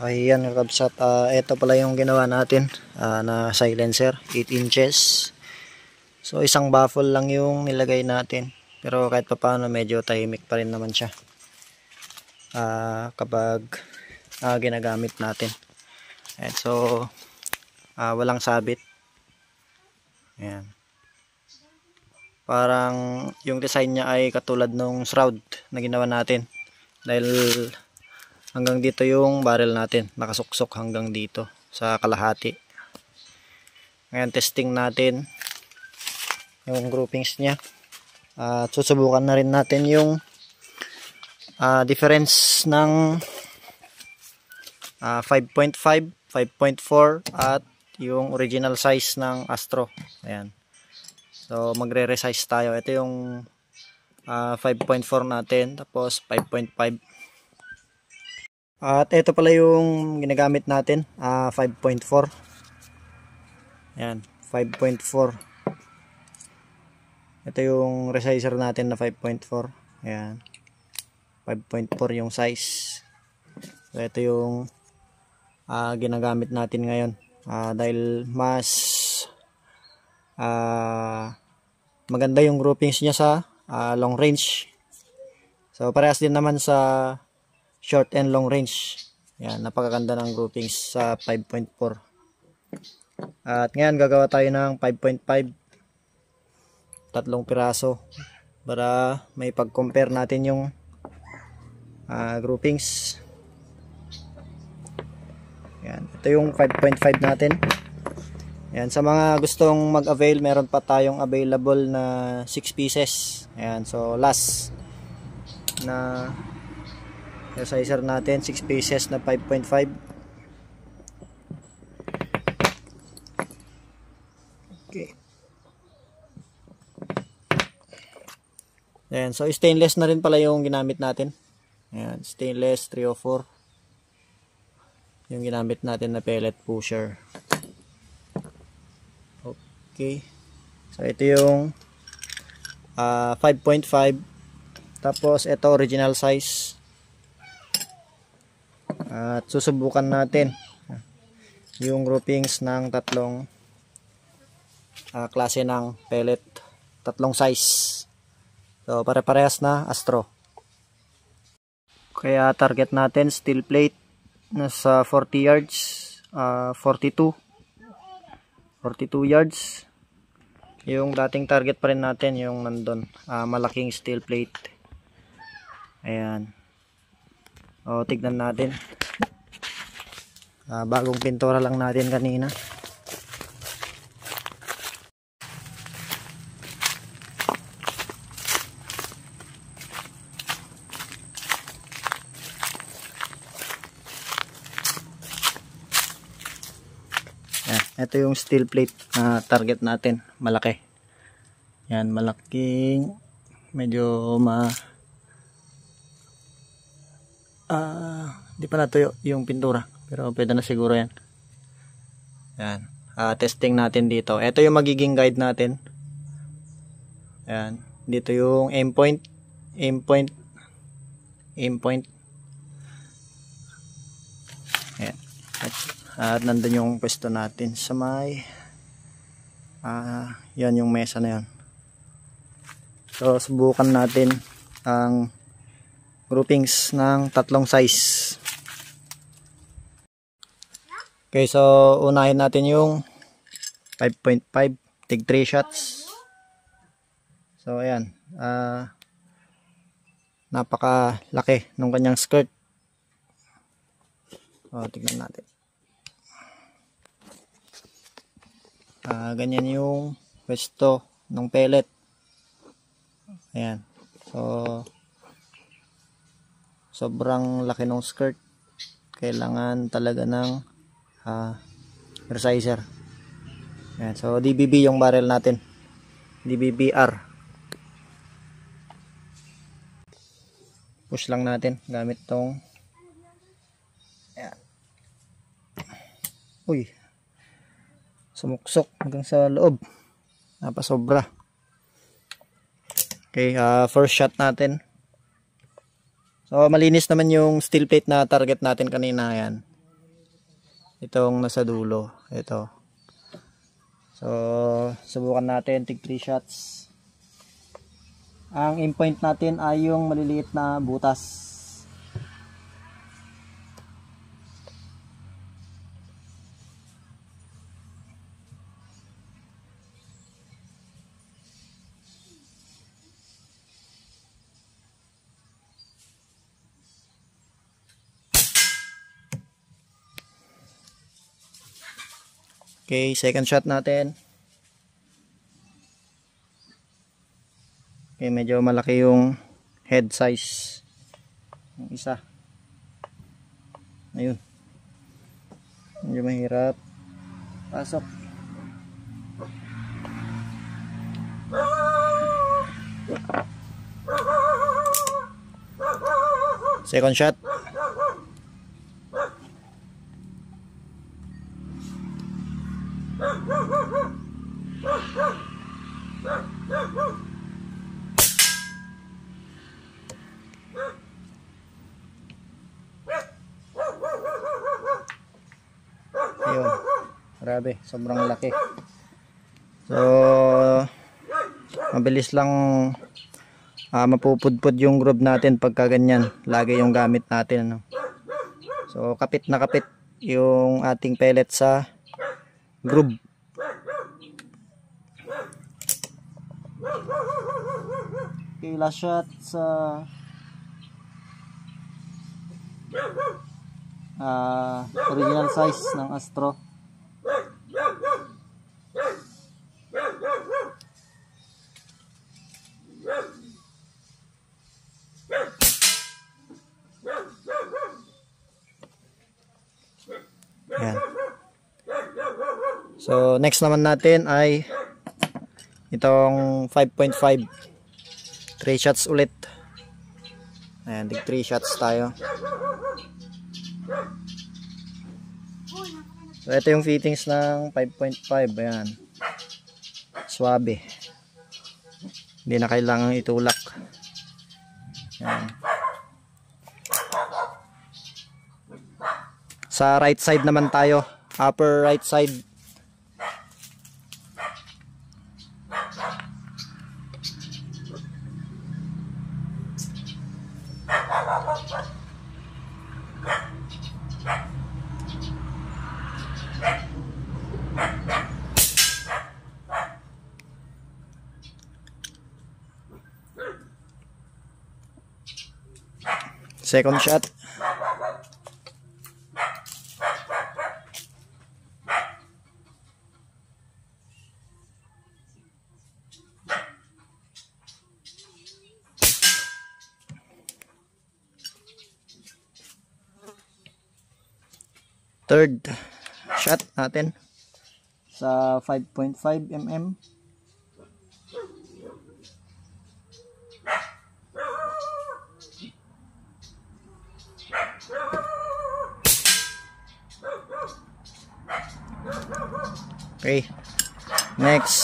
Ayan mga kabsat, ito pala yung ginawa natin na silencer, 8 inches. So isang baffle lang yung nilagay natin, pero kahit pa paano medyo tahimik pa rin naman siya kapag ginagamit natin. Ayan, so walang sabit. Ayan. Parang yung design niya ay katulad nung shroud na ginawa natin, dahil hanggang dito yung barrel natin, nakasuksok hanggang dito sa kalahati. Ngayon testing natin yung groupings nya at susubukan na rin natin yung difference ng 5.5, 5.4 at yung original size ng Astro. Ayan. So magre-resize tayo. Ito yung 5.4 natin, tapos 5.5. At ito pala yung ginagamit natin, 5.4. Ayan, 5.4. Ito yung resizer natin na 5.4. Ayan, 5.4 yung size. So ito yung ginagamit natin ngayon, dahil mas maganda yung groupings niya sa long range. So parehas din naman sa short and long range. Yan, napakaganda ng groupings sa 5.4. At ngayon gagawa tayo ng 5.5, tatlong piraso para may pag-compare natin yung groupings. Yan, ito yung 5.5 natin. Yan, sa mga gustong mag-avail, meron pa tayong available na 6 pieces. Ayan, so last na resizer natin, 6 pieces na 5.5. Okay. Ayan, so stainless na rin pala yung ginamit natin. Ayan, stainless 304 yung ginamit natin na pellet pusher. Okay. So ito yung 5.5. Tapos ito original size. At susubukan natin yung groupings ng tatlong klase ng pellet, tatlong size. So pare-parehas na Astro. Kaya target natin steel plate nasa 40 yards, 42 yards. Yung dating target pa rin natin yung nandun, malaking steel plate. Ayan. O tignan natin. Bagong pintura lang natin kanina. Yan, ito yung steel plate na target natin, malaki. Yan, malaking, medyo di pa natuyo yung pintura, pero pwede na siguro yan. Yan, testing natin dito. Ito yung magiging guide natin. Yan, dito yung aim point. Yan. At nandun yung pwesto natin sa may yan yung mesa na yan. So subukan natin ang groupings ng tatlong size. Okay, so unahin natin yung 5.5, tig 3 shots. So ayan, napakalaki nung kanyang skirt. Tignan natin. Ganyan yung pwesto ng pellet. Ayan, so sobrang laki ng skirt, kailangan talaga ng resizer. Ayan, so DBB yung barrel natin, DBBR. Push lang natin gamit tong ayan. Uy, sumuksok hanggang sa loob, napasobra. Okay, first shot natin. So malinis naman yung steel plate na target natin kanina. Yan, itong nasa dulo. Ito. So, subukan natin tig 3 shots. Ang aim point natin ay yung maliliit na butas. Okay, second shot natin. Okay, medyo malaki yung head size. Yung isa. Ayun. Medyo mahirap. Pasok. Second shot. Ayun. Grabe, sobrang laki. So, mabilis lang mapupudpud yung groove natin pagka ganyan. Lagi yung gamit natin. Ano? So, kapit na kapit yung ating pellet sa groove. Okay, last shot sa original size ng Astro. Yan. So next naman natin ay itong 5.5, 3 shots ulit. Ayan, 3 shots tayo. So ito yung fittings ng 5.5. Ayan, swabe, hindi na kailangang itulak. Ayan. Sa right side naman tayo, upper right side. Second shot. Third shot natin sa 5.5 mm. Okay, next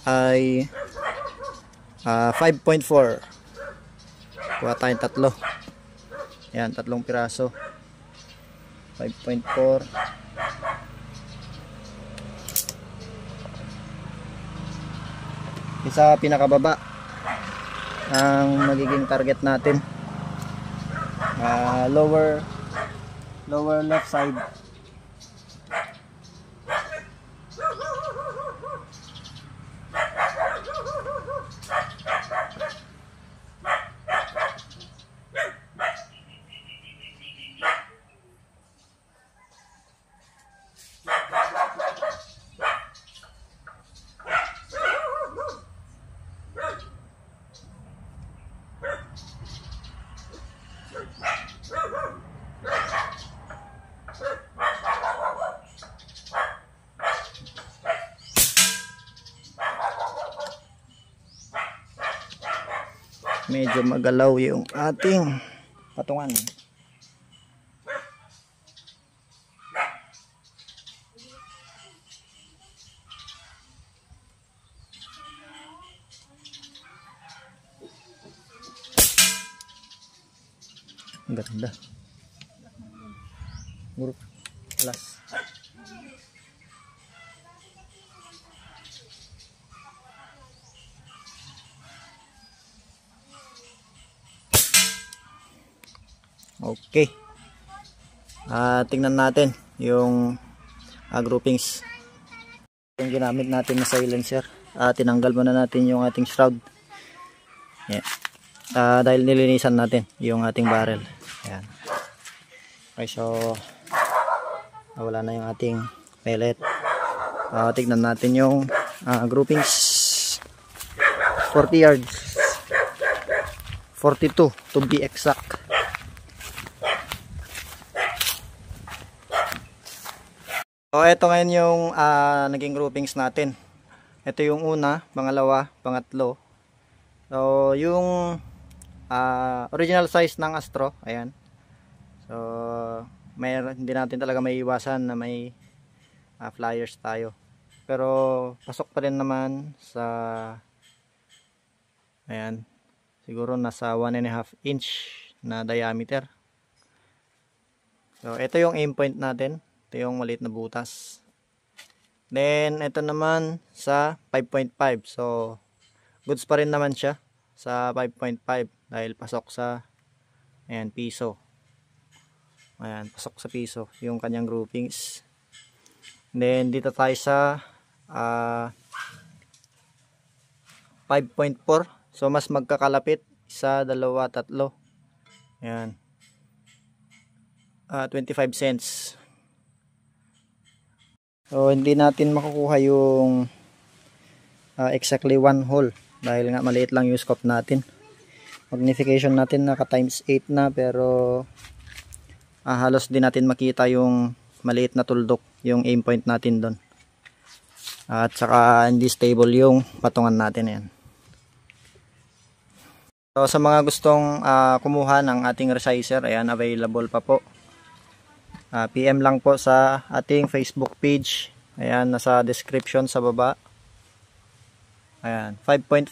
ay 5.4. Kuha tayong tatlo. Yan, tatlong piraso. 5.4. Isa pinakababa ang magiging target natin. Lower left side. Medyo magalaw yung ating patungan. Ang ganda. Last. Okay. Tingnan natin yung groupings. Yung ginamit natin na silencer. Tinanggal muna natin yung ating shroud. Yeah. Dahil nilinisan natin yung ating barrel. Ayan. Okay, so nawala na yung ating pellet. Tignan natin yung groupings. 40 yards. 42 to be exact. So ito ngayon yung naging groupings natin. Ito yung una, pangalawa, pangatlo. So yung original size ng Astro, ayan. So hindi natin talaga may iwasan na may flyers tayo. Pero pasok pa rin naman sa ayan, siguro nasa 1.5 inch na diameter. So ito yung aim point natin. Ito yung maliit na butas. Then ito naman sa 5.5. So goods pa rin naman siya sa 5.5 dahil pasok sa ayan, piso. Ayan, pasok sa piso yung kanyang groupings. Then dito tayo sa 5.4. So mas magkakalapit sa 2, 3. Ayan. 25 cents. So hindi natin makukuha yung exactly 1 hole dahil nga maliit lang yung scope natin. Magnification natin naka times 8 na, pero halos din natin makita yung maliit na tuldok, yung aim point natin doon. At saka hindi stable yung patungan natin. Ayan. So sa mga gustong kumuha ng ating resizer, ayan, available pa po. PM lang po sa ating Facebook page. Ayan, nasa description sa baba. Ayan, 5.5.